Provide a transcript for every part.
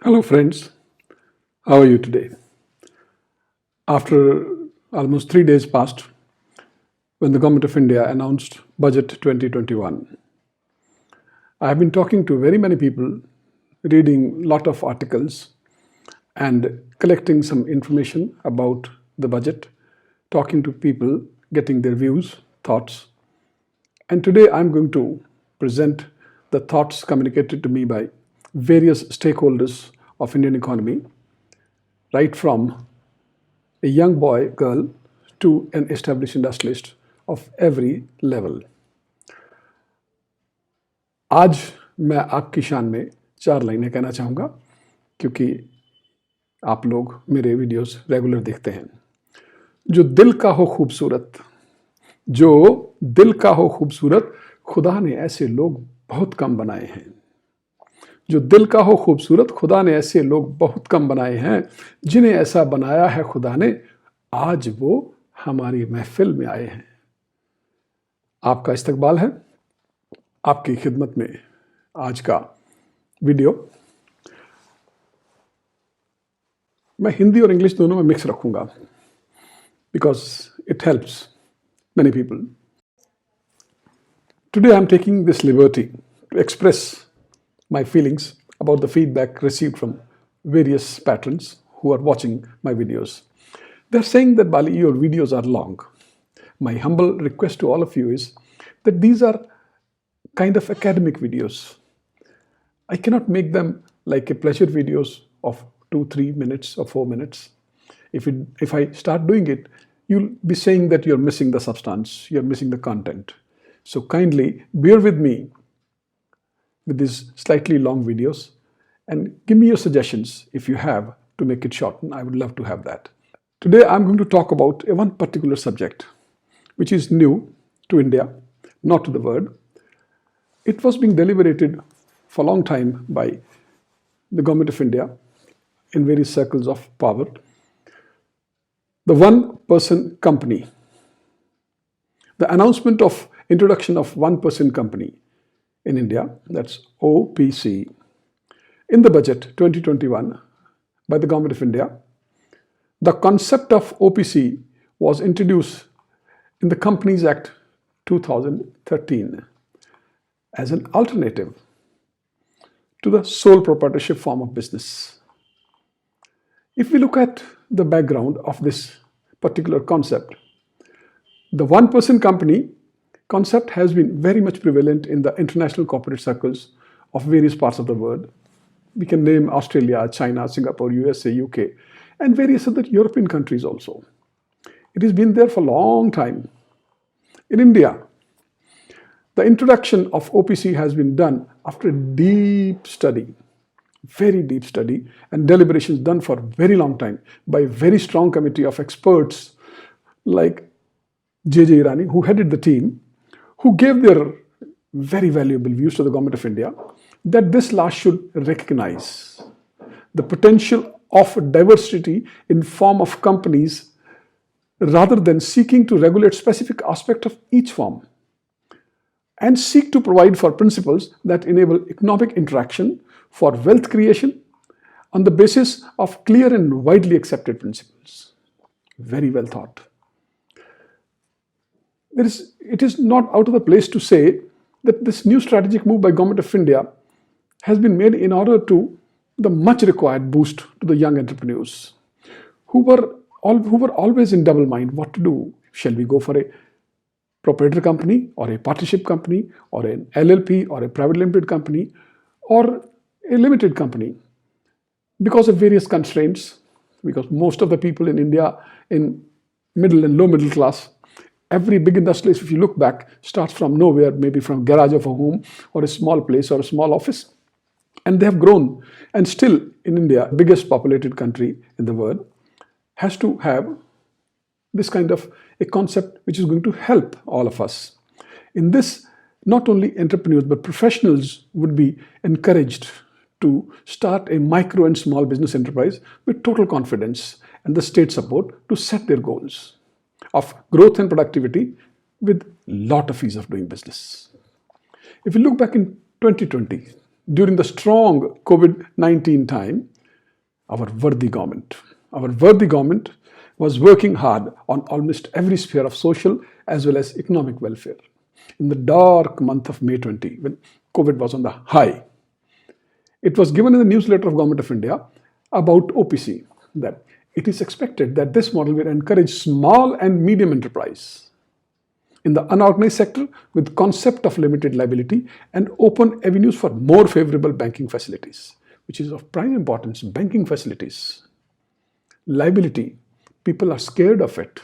Hello friends, how are you today? After almost 3 days passed when the Government of India announced Budget 2021, I have been talking to very many people, reading a lot of articles and collecting some information about the budget, talking to people, getting their views, thoughts. And today I'm going to present the thoughts communicated to me by various stakeholders of Indian economy, right from a young boy, girl, to an established industrialist of every level. आज मैं आपकी शान में 4 लाइनें कहना चाहूँगा क्योंकि आप लोग मेरे वीडियोस रेगुलर देखते हैं। जो दिल का हो खूबसूरत, जो दिल का हो खूबसूरत, खुदा ने ऐसे लोग बहुत कम बनाए हैं। जो दिल का हो खूबसूरत, खुदा ने ऐसे लोग बहुत कम बनाए हैं। जिन्हें ऐसा बनाया है खुदा ने, आज वो हमारी महफिल में आए हैं। आपका इस्तकबाल है, आपकी खिदमत में आज का वीडियो। मैं हिंदी और इंग्लिश दोनों में मिक्स रखूंगा because it helps many people. Today I'm taking this liberty to express my feelings about the feedback received from various patrons who are watching my videos. They're saying that Bali, your videos are long. My humble request to all of you is that these are kind of academic videos. I cannot make them like a pleasure videos of 2-3 minutes or 4 minutes. If I start doing it, you'll be saying that you're missing the substance, you're missing the content. So kindly bear with me with these slightly long videos and give me your suggestions if you have to make it shorten. I would love to have that. Today I'm going to talk about one particular subject which is new to India, not to the world. It was being deliberated for a long time by the Government of India in various circles of power. The one-person company, the announcement of introduction of one-person company in India, that's O.P.C, in the budget 2021 by the Government of India. The concept of O.P.C was introduced in the Companies Act 2013 as an alternative to the sole proprietorship form of business. If we look at the background of this particular concept, the one-person company concept has been very much prevalent in the international corporate circles of various parts of the world. We can name Australia, China, Singapore, USA, UK, and various other European countries also. It has been there for a long time. In India, the introduction of O.P.C has been done after a deep study, very deep study and deliberations done for a very long time by a very strong committee of experts like J.J. Irani, who headed the team, who gave their very valuable views to the Government of India that this law should recognize the potential of diversity in form of companies rather than seeking to regulate specific aspect of each form, and seek to provide for principles that enable economic interaction for wealth creation on the basis of clear and widely accepted principles. Very well thought. It is not out of the place to say that this new strategic move by Government of India has been made in order to the much required boost to the young entrepreneurs who were always in double mind what to do. Shall we go for a proprietor company or a partnership company or an LLP or a private limited company or a limited company? Because of various constraints, because most of the people in India in middle and low middle class, every big industrialist, if you look back, starts from nowhere, maybe from garage of a home or a small place or a small office. And they have grown. And still in India, biggest populated country in the world, has to have this kind of a concept which is going to help all of us. In this, not only entrepreneurs but professionals would be encouraged to start a micro and small business enterprise with total confidence and the state support to set their goals of growth and productivity with lot of ease of doing business. If you look back in 2020, during the strong COVID-19 time, our worthy government. Our worthy government was working hard on almost every sphere of social as well as economic welfare. In the dark month of May 20, when COVID was on the high, it was given in the newsletter of Government of India about O.P.C that it is expected that this model will encourage small and medium enterprise in the unorganized sector with concept of limited liability and open avenues for more favorable banking facilities, which is of prime importance. Banking facilities, liability, people are scared of it,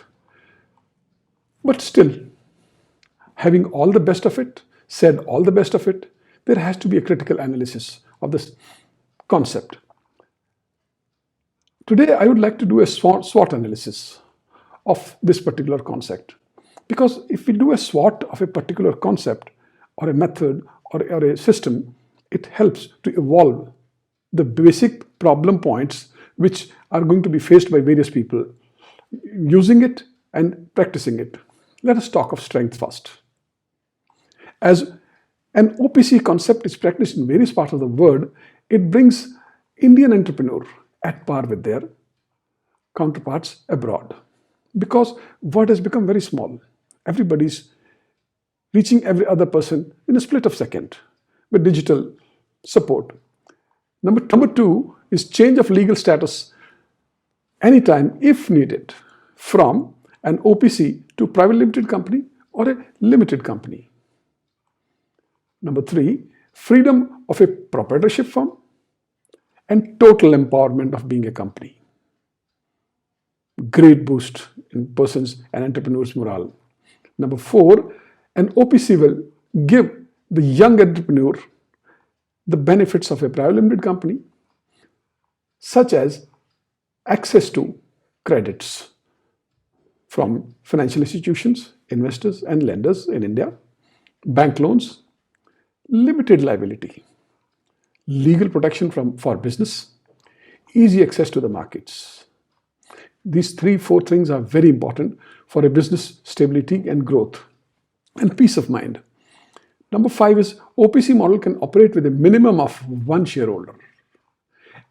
but still, having all the best of it, said all the best of it, there has to be a critical analysis of this concept. Today, I would like to do a SWOT analysis of this particular concept. Because if we do a SWOT of a particular concept or a method or a system, it helps to evolve the basic problem points which are going to be faced by various people using it and practicing it. Let us talk of strength first. As an O.P.C concept is practiced in various parts of the world, it brings Indian entrepreneur at par with their counterparts abroad. Because world has become very small. Everybody's reaching every other person in a split of a second with digital support. Number two is change of legal status anytime if needed from an O.P.C to private limited company or a limited company. Number three, freedom of a proprietorship firm and total empowerment of being a company. Great boost in persons and entrepreneurs' morale. Number four, an O.P.C will give the young entrepreneur the benefits of a private limited company, such as access to credits from financial institutions, investors and lenders in India, bank loans, limited liability, legal protection for business, easy access to the markets. These four things are very important for a business stability and growth and peace of mind. Number five is O.P.C model can operate with a minimum of one shareholder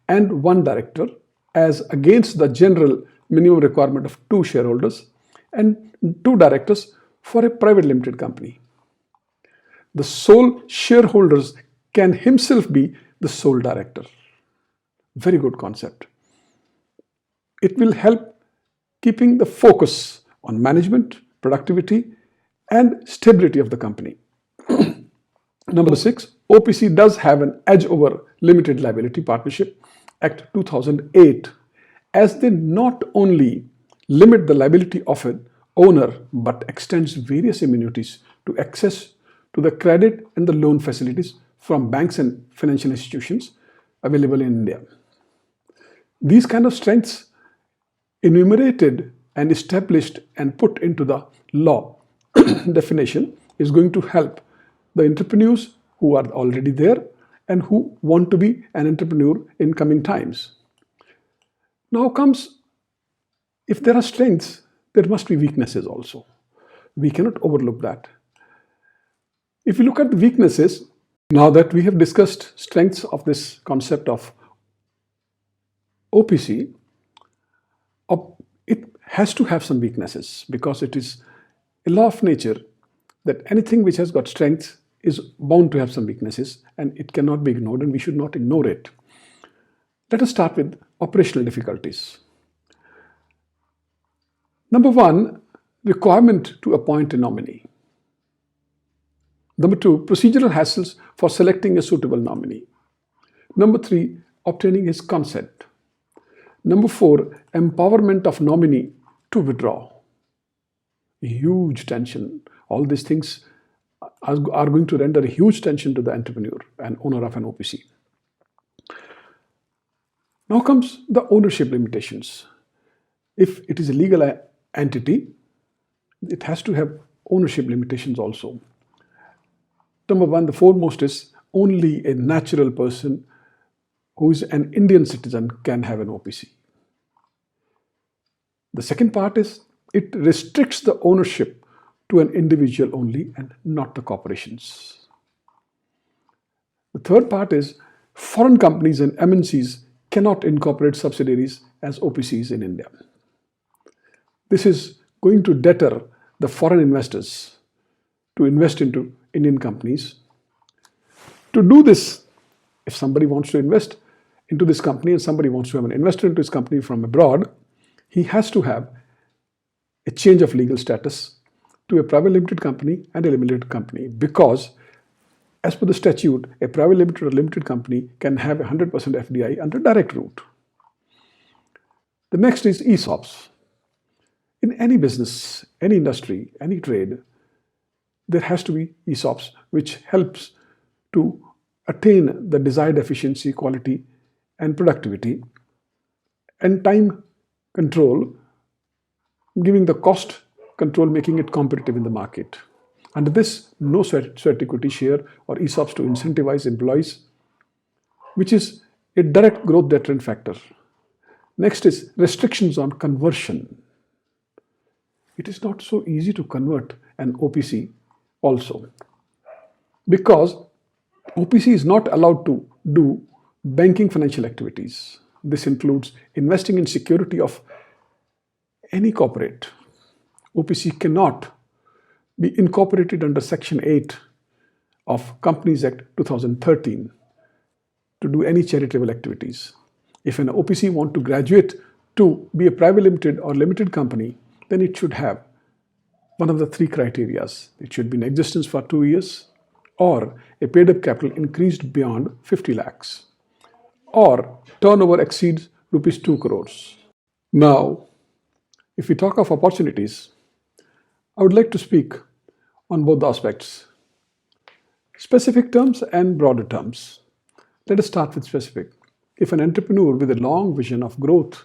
and one director as against the general minimum requirement of two shareholders and two directors for a private limited company. The sole shareholders can himself be the sole director. Very good concept. It will help keeping the focus on management, productivity, and stability of the company. Number six, O.P.C does have an edge over Limited Liability Partnership Act 2008, as they not only limit the liability of an owner but extends various immunities to access to the credit and the loan facilities from banks and financial institutions available in India. These kind of strengths enumerated and established and put into the law definition is going to help the entrepreneurs who are already there and who want to be an entrepreneur in coming times. Now comes, if there are strengths, there must be weaknesses also. We cannot overlook that. If you look at the weaknesses, now that we have discussed strengths of this concept of O.P.C, it has to have some weaknesses because it is a law of nature that anything which has got strengths is bound to have some weaknesses and it cannot be ignored and we should not ignore it. Let us start with operational difficulties. Number one, requirement to appoint a nominee. Number two, procedural hassles for selecting a suitable nominee. Number three, obtaining his consent. Number four, empowerment of nominee to withdraw. Huge tension. All these things are going to render a huge tension to the entrepreneur and owner of an O.P.C. Now comes the ownership limitations. If it is a legal entity, it has to have ownership limitations also. Number one, the foremost is only a natural person who is an Indian citizen can have an O.P.C. The second part is it restricts the ownership to an individual only and not the corporations. The third part is foreign companies and MNCs cannot incorporate subsidiaries as O.P.Cs in India. This is going to deter the foreign investors to invest into Indian companies. To do this, if somebody wants to invest into this company and somebody wants to have an investor into his company from abroad, he has to have a change of legal status to a private limited company and a limited company, because as per the statute, a private limited or limited company can have 100% FDI under direct route. The next is ESOPs. In any business, any industry, any trade, there has to be ESOPs, which helps to attain the desired efficiency, quality, and productivity, and time control, giving the cost control, making it competitive in the market. Under this, no sweat equity share or ESOPs to incentivize employees, which is a direct growth deterrent factor. Next is restrictions on conversion. It is not so easy to convert an O.P.C. also, because O.P.C. is not allowed to do banking financial activities. This includes investing in security of any corporate. O.P.C. cannot be incorporated under Section 8 of Companies Act 2013 to do any charitable activities. If an O.P.C. wants to graduate to be a private limited or limited company, then it should have one of the three criteria. It should be in existence for 2 years, or a paid-up capital increased beyond 50 lakhs, or turnover exceeds rupees 2 crores. Now, if we talk of opportunities, I would like to speak on both the aspects, specific terms and broader terms. Let us start with specific. If an entrepreneur with a long vision of growth,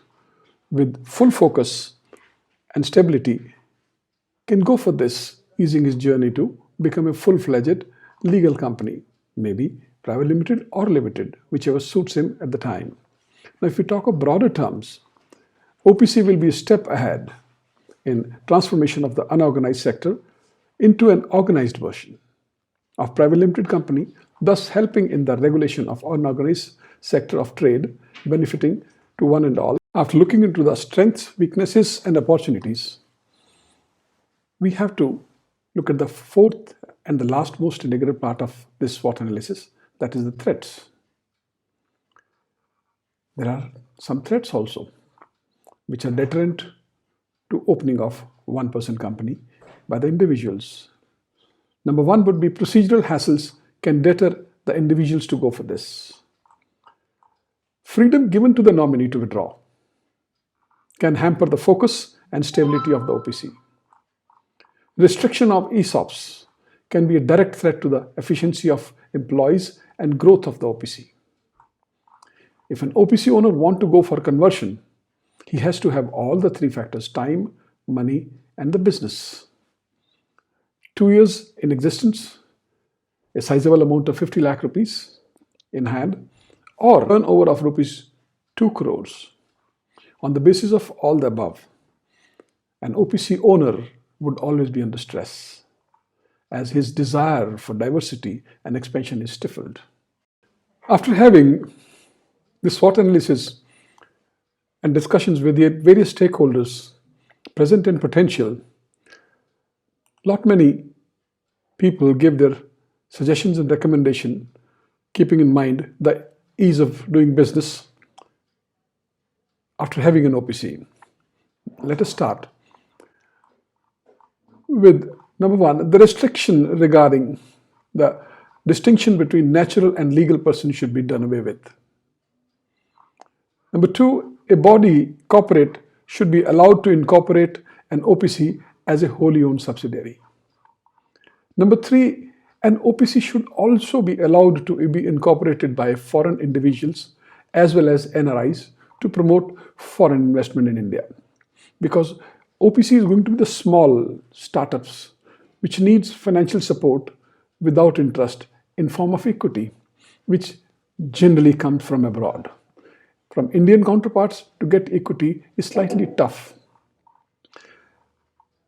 with full focus and stability, can go for this, easing his journey to become a full-fledged legal company, maybe private limited or limited, whichever suits him at the time. Now, if we talk of broader terms, O.P.C. will be a step ahead in transformation of the unorganized sector into an organized version of private limited company, thus helping in the regulation of unorganized sector of trade, benefiting to one and all. After looking into the strengths, weaknesses, and opportunities, we have to look at the fourth and the last most integral part of this SWOT analysis, that is the threats. There are some threats also, which are deterrent to opening of one-person company by the individuals. Number one would be procedural hassles can deter the individuals to go for this. Freedom given to the nominee to withdraw can hamper the focus and stability of the O.P.C. Restriction of ESOPs can be a direct threat to the efficiency of employees and growth of the O.P.C. If an O.P.C. owner wants to go for conversion, he has to have all the three factors: time, money, and the business. 2 years in existence, a sizable amount of 50 lakh rupees in hand, or turnover of rupees 2 crores. On the basis of all the above, an O.P.C. owner would always be under stress, as his desire for diversity and expansion is stifled. After having this SWOT analysis and discussions with the various stakeholders, present and potential, lot many people give their suggestions and recommendations, keeping in mind the ease of doing business after having an O.P.C. Let us start with number one, the restriction regarding the distinction between natural and legal person should be done away with. Number two, a body corporate should be allowed to incorporate an O.P.C. as a wholly owned subsidiary. Number three, an O.P.C. should also be allowed to be incorporated by foreign individuals as well as NRIs to promote foreign investment in India. Because O.P.C. is going to be the small startups which needs financial support without interest in form of equity, which generally comes from abroad. From Indian counterparts to get equity is slightly tough.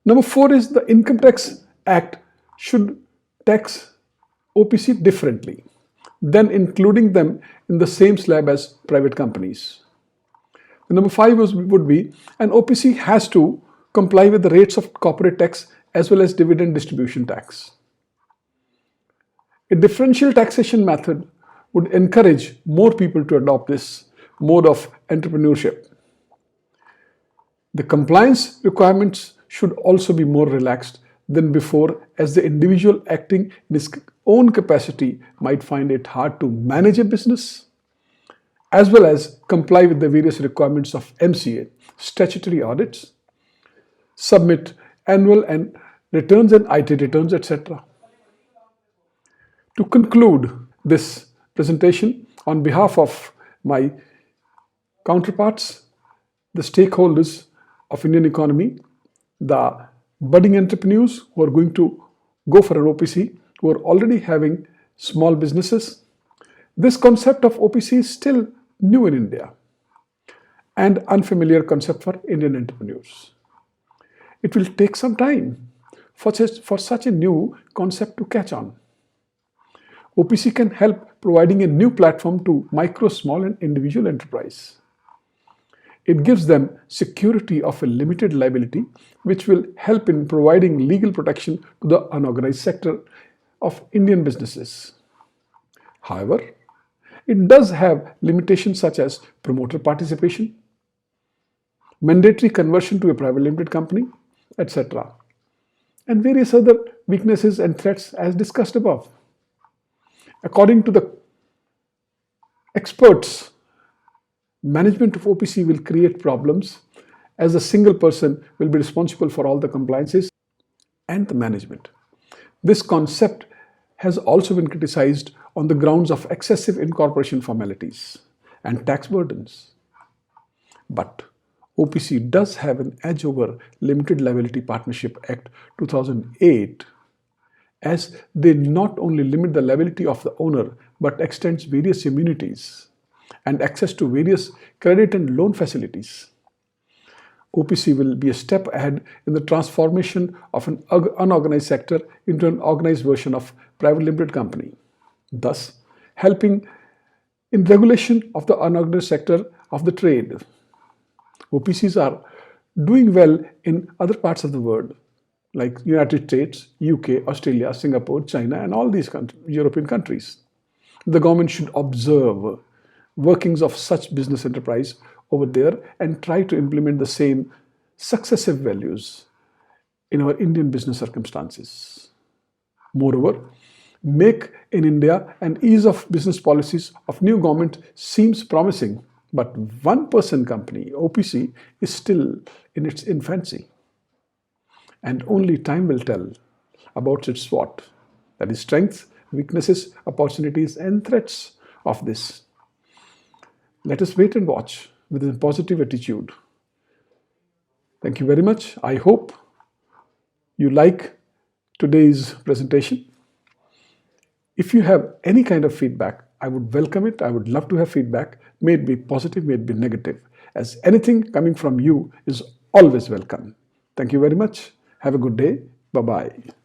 Number four is the Income Tax Act should tax O.P.C. differently. then including them in the same slab as private companies. Number 5 would be an O.P.C has to comply with the rates of corporate tax as well as dividend distribution tax. A differential taxation method would encourage more people to adopt this mode of entrepreneurship. The compliance requirements should also be more relaxed than before, as the individual acting in his own capacity might find it hard to manage a business, as well as comply with the various requirements of MCA, statutory audits, submit annual and returns and IT returns, etc. To conclude this presentation, on behalf of my counterparts, the stakeholders of Indian economy, the budding entrepreneurs who are going to go for an O.P.C, who are already having small businesses, this concept of O.P.C is still new in India and unfamiliar concept for Indian entrepreneurs. It will take some time for such a new concept to catch on. O.P.C can help providing a new platform to micro, small and individual enterprise. It gives them security of a limited liability, which will help in providing legal protection to the unorganized sector of Indian businesses. However, it does have limitations such as promoter participation, mandatory conversion to a private limited company, etc., and various other weaknesses and threats as discussed above. According to the experts, management of O.P.C will create problems, as a single person will be responsible for all the compliances and the management. This concept has also been criticized on the grounds of excessive incorporation formalities and tax burdens. But O.P.C does have an edge over Limited Liability Partnership Act 2008, as they not only limit the liability of the owner but extends various immunities and access to various credit and loan facilities. O.P.C will be a step ahead in the transformation of an unorganized sector into an organized version of private limited company, thus helping in regulation of the unorganized sector of the trade. O.P.Cs are doing well in other parts of the world, like United States, UK, Australia, Singapore, China, and all these European countries. The government should observe workings of such business enterprise over there and try to implement the same successive values in our Indian business circumstances. Moreover, Make in India and ease of business policies of new government seems promising, but one-person company, O.P.C, is still in its infancy. And only time will tell about its SWOT, that is strengths, weaknesses, opportunities and threats of this. Let us wait and watch with a positive attitude. Thank you very much. I hope you like today's presentation. If you have any kind of feedback, I would welcome it. I would love to have feedback. May it be positive, may it be negative, as anything coming from you is always welcome. Thank you very much. Have a good day. Bye-bye.